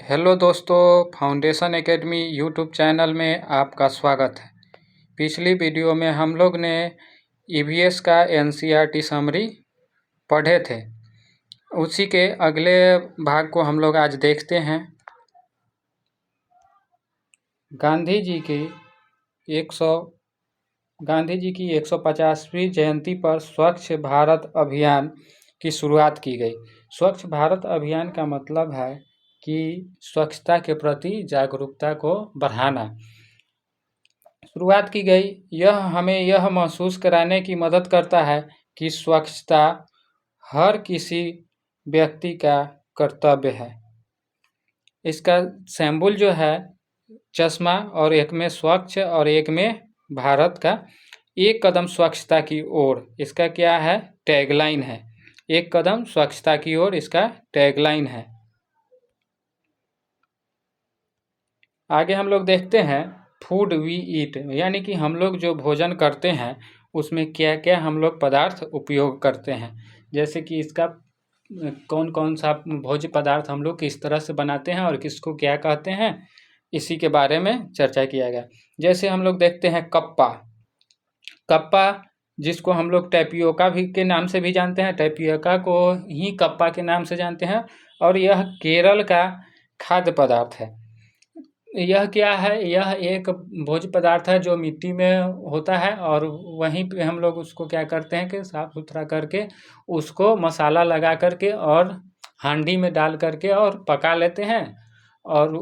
Hello दोस्तों, foundation academy YouTube channel में आपका स्वागत है। पिछली वीडियो में हम लोग ने ईवीएस का एनसीईआरटी समरी पढ़े थे। उसी के अगले भाग को हम लोग आज देखते हैं। गांधी जी की 150वीं जयंती पर स्वच्छ भारत अभियान की शुरुआत की गई। स्वच्छ भारत अभियान का मतलब है कि स्वच्छता के प्रति जागरूकता को बढ़ाना। शुरुआत की गई। यह हमें यह महसूस कराने की मदद करता है कि स्वच्छता हर किसी व्यक्ति का कर्तव्य है। इसका सिंबल जो है चश्मा, और एक में स्वच्छ और एक में भारत का एक कदम स्वच्छता की ओर, इसका क्या है, टैगलाइन है। एक कदम स्वच्छता की ओर इसका टैगलाइन है। आगे हम लोग देखते हैं फूड वी ईट, यानी कि हम लोग जो भोजन करते हैं उसमें क्या क्या हम लोग पदार्थ उपयोग करते हैं। जैसे कि इसका कौन कौन सा भोज्य पदार्थ हम लोग किस तरह से बनाते हैं और किसको क्या कहते हैं, इसी के बारे में चर्चा किया गया। जैसे हम लोग देखते हैं कप्पा, जिसको हम लोग टैपियोका भी के नाम से भी जानते हैं, टैपियोका को ही कप्पा के नाम से जानते हैं। और यह केरल का खाद्य पदार्थ है। यह क्या है, यह एक भोज्य पदार्थ है जो मिट्टी में होता है, और वहीं पे हम लोग उसको क्या करते हैं कि साफ सुथरा करके उसको मसाला लगा करके और हांडी में डाल करके और पका लेते हैं और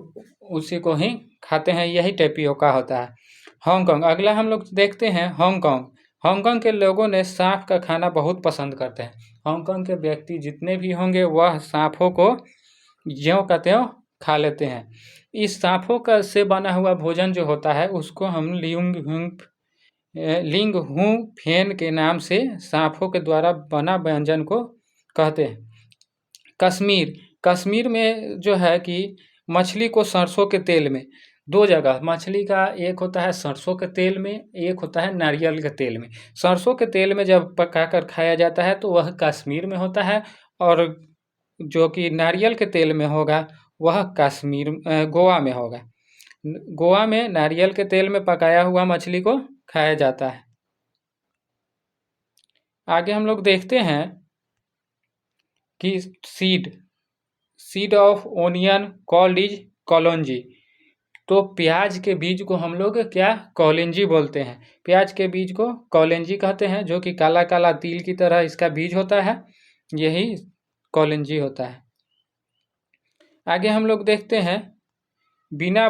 उसी को ही खाते हैं। यही टेपियोका होता है। हांगकांग, अगला हम लोग देखते हैं हांगकांग के लोगों ने सांप का खाना बहुत पसंद करते हैं। हांगकांग के व्यक्ति जितने भी होंगे वह सांपों को ज्यों का त्यों खा लेते हैं। इस सांपों का से बना हुआ भोजन जो होता है उसको हम लिंग हूँ फेन के नाम से सांपों के द्वारा बना व्यंजन को कहते हैं। कश्मीर में जो है कि मछली को सरसों के तेल में, दो जगह मछली का, एक होता है सरसों के तेल में, एक होता है नारियल के तेल में। सरसों के तेल में जब पकाकर खाया जाता है तो वह कश्मीर में होता है, और जो कि नारियल के तेल में होगा वह गोवा में होगा। गोवा में नारियल के तेल में पकाया हुआ मछली को खाया जाता है। आगे हम लोग देखते हैं कि seed of onion called is kalonji. तो प्याज के बीज को हम लोग क्या कॉलेंजी बोलते हैं। प्याज के बीज को कॉलेंजी कहते हैं, जो कि काला काला तिल की तरह इसका बीज होता है, यही कॉलेंजी होता है। आगे हम लोग देखते हैं बिना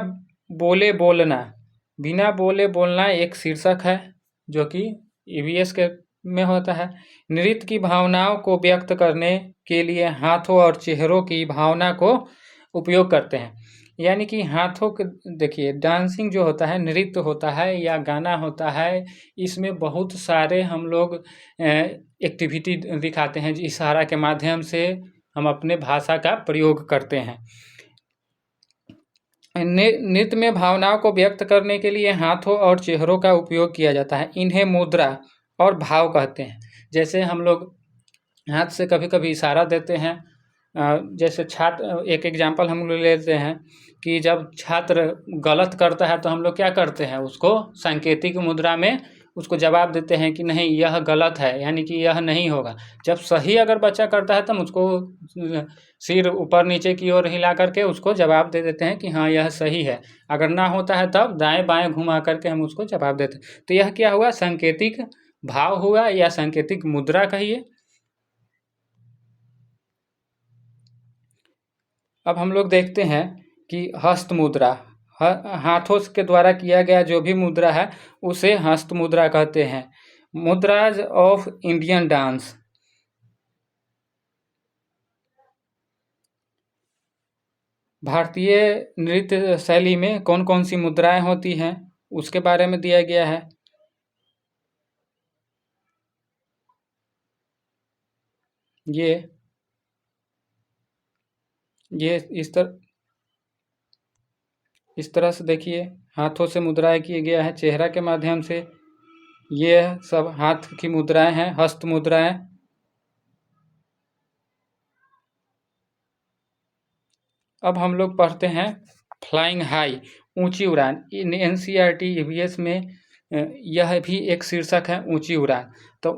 बोले बोलना एक शीर्षक है जो कि ईवीएस के में होता है। नृत्य की भावनाओं को व्यक्त करने के लिए हाथों और चेहरों की भावना को उपयोग करते हैं। यानी कि हाथों के, देखिए डांसिंग जो होता है, नृत्य होता है या गाना होता है, इसमें बहुत सारे हम लोग एक्टिविटी दिखाते हैं। इशारा के माध्यम से हम अपने भाषा का प्रयोग करते हैं। नृत्य में भावनाओं को व्यक्त करने के लिए हाथों और चेहरों का उपयोग किया जाता है। इन्हें मुद्रा और भाव कहते हैं। जैसे हम लोग हाथ से कभी कभी इशारा देते हैं। जैसे छात्र, एक एग्जाम्पल हम लोग लेते हैं कि जब छात्र गलत करता है तो हम लोग क्या करते हैं, उसको सांकेतिक मुद्रा में उसको जवाब देते हैं कि नहीं यह गलत है, यानी कि यह नहीं होगा। जब सही अगर बच्चा करता है तब उसको सिर ऊपर नीचे की ओर हिला करके उसको जवाब दे देते हैं कि हाँ यह सही है। अगर ना होता है तब दाएं बाएं घुमा करके हम उसको जवाब देते हैं। तो यह क्या हुआ, सांकेतिक भाव हुआ या सांकेतिक मुद्रा कहिए। अब हम लोग देखते हैं कि हस्त मुद्रा, हाथों के द्वारा किया गया जो भी मुद्रा है उसे हस्त मुद्रा कहते हैं। मुद्राज ऑफ इंडियन डांस, भारतीय नृत्य शैली में कौन कौन सी मुद्राएं होती हैं उसके बारे में दिया गया है। ये इस तरह से देखिए, हाथों से मुद्राएं किया गया है, चेहरा के माध्यम से। ये सब हाथ की मुद्राएं हैं, हस्त मुद्राएं। अब हम लोग पढ़ते हैं फ्लाइंग हाई, ऊंची उड़ान। इन NCERT EVS में यह भी एक शीर्षक है, ऊंची उड़ान। तो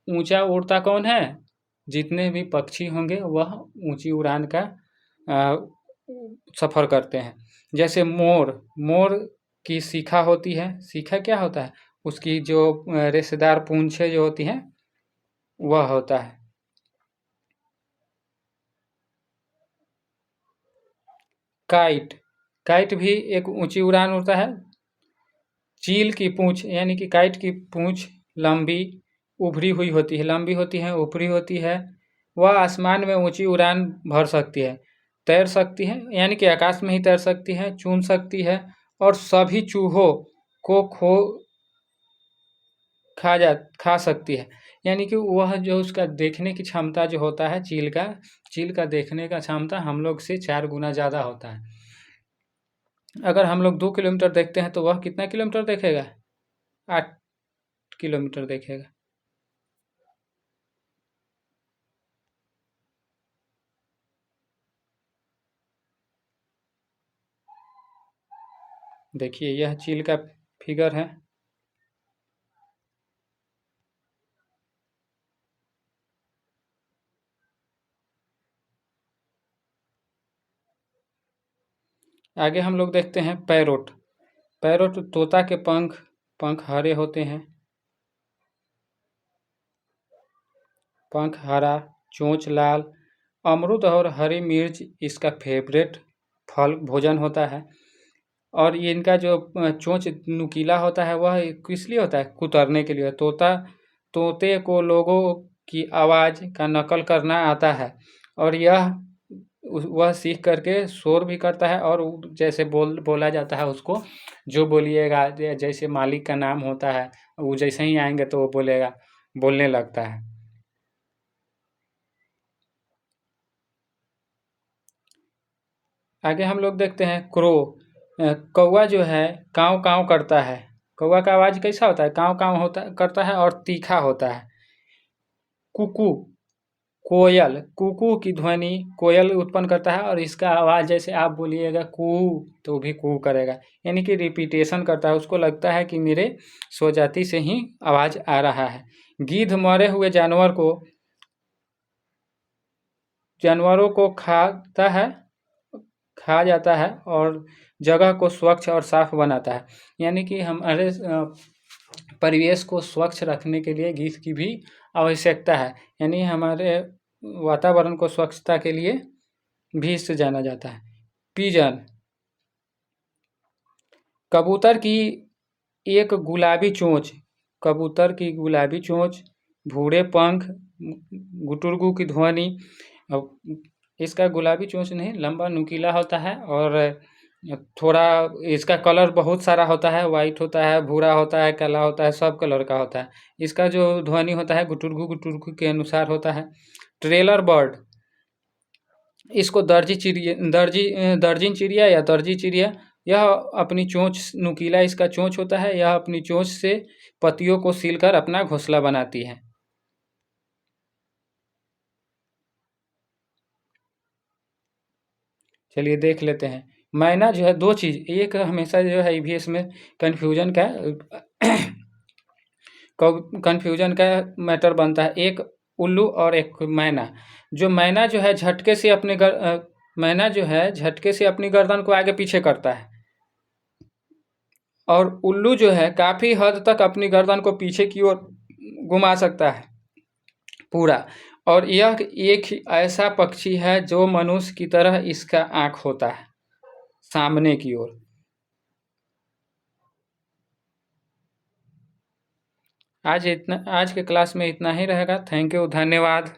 ऊंचा उड़ता कौन है? जितने भी पक्षी होंगे वह ऊंची उड़ान का सफ़र करते हैं। जैसे मोर की शिखा होती है। शिखा क्या होता है? उसकी जो रेशेदार पूंछें जो होती हैं वह होता है। काइट भी एक ऊंची उड़ान उड़ता है। चील की पूंछ यानी कि काइट की पूंछ लंबी उभरी हुई होती है, लंबी होती है, उभरी होती है। वह आसमान में ऊंची उड़ान भर सकती है, तैर सकती है, यानी कि आकाश में ही तैर सकती है, चूम सकती है और सभी चूहों को खा सकती है। यानी कि वह जो उसका देखने की क्षमता जो होता है चील का देखने का क्षमता हम लोग से 4 गुना ज़्यादा होता है। अगर हम लोग 2 किलोमीटर देखते हैं तो वह कितना किलोमीटर देखेगा? 8 किलोमीटर देखेगा। देखिए यह चील का फिगर है। आगे हम लोग देखते हैं पैरोट। तोता के पंख हरे होते हैं। पंख हरा, चोंच लाल। अमरूद और हरी मिर्च इसका फेवरेट भोजन होता है। और ये इनका जो चोंच नुकीला होता है वह किस लिए होता है? कुतरने के लिए। तोते को लोगों की आवाज़ का नकल करना आता है और वह सीख करके शोर भी करता है और जैसे बोला जाता है उसको, जो बोलिएगा, जैसे मालिक का नाम होता है वो जैसे ही आएंगे तो वो बोलने लगता है। आगे हम लोग देखते हैं क्रो। कौवा जो है काँव काँव करता है। कौवा का आवाज़ कैसा होता है? काँव काँव करता है और तीखा होता है। कुकू कुकू की ध्वनि कोयल उत्पन्न करता है और इसका आवाज़ जैसे आप बोलिएगा कू तो भी कू करेगा, यानी कि रिपीटेशन करता है। उसको लगता है कि मेरे स्वजाति से ही आवाज़ आ रहा है। गिद्ध मरे हुए जानवरों को खा जाता है और जगह को स्वच्छ और साफ बनाता है। यानी कि हमारे परिवेश को स्वच्छ रखने के लिए गिद्ध की भी आवश्यकता है। यानी हमारे वातावरण को स्वच्छता के लिए भी इससे जाना जाता है। पिजन, कबूतर की गुलाबी चोंच, भूरे पंख, गुटुरगु की ध्वनि। इसका गुलाबी चोंच नहीं, लंबा नुकीला होता है और थोड़ा इसका कलर बहुत सारा होता है। वाइट होता है, भूरा होता है, काला होता है, सब कलर का होता है। इसका जो ध्वनि होता है गुटुरगु के अनुसार होता है। ट्रेलर बर्ड, इसको दर्जिन चिड़िया या दर्जी चिड़िया, यह अपनी चोंच नुकीला इसका चोंच होता है। यह अपनी चोंच से पत्तियों को सीलकर अपना घोंसला बनाती है। चलिए देख लेते हैं। मैना जो है 2 चीज़, एक हमेशा जो है EVS में कन्फ्यूजन का मैटर बनता है। एक उल्लू और एक मैना। जो मैना जो है झटके से अपनी गर्दन को आगे पीछे करता है और उल्लू जो है काफ़ी हद तक अपनी गर्दन को पीछे की ओर घुमा सकता है पूरा। और यह एक ऐसा पक्षी है जो मनुष्य की तरह इसका आँख होता है सामने की ओर। आज के क्लास में इतना ही रहेगा। थैंक यू, धन्यवाद।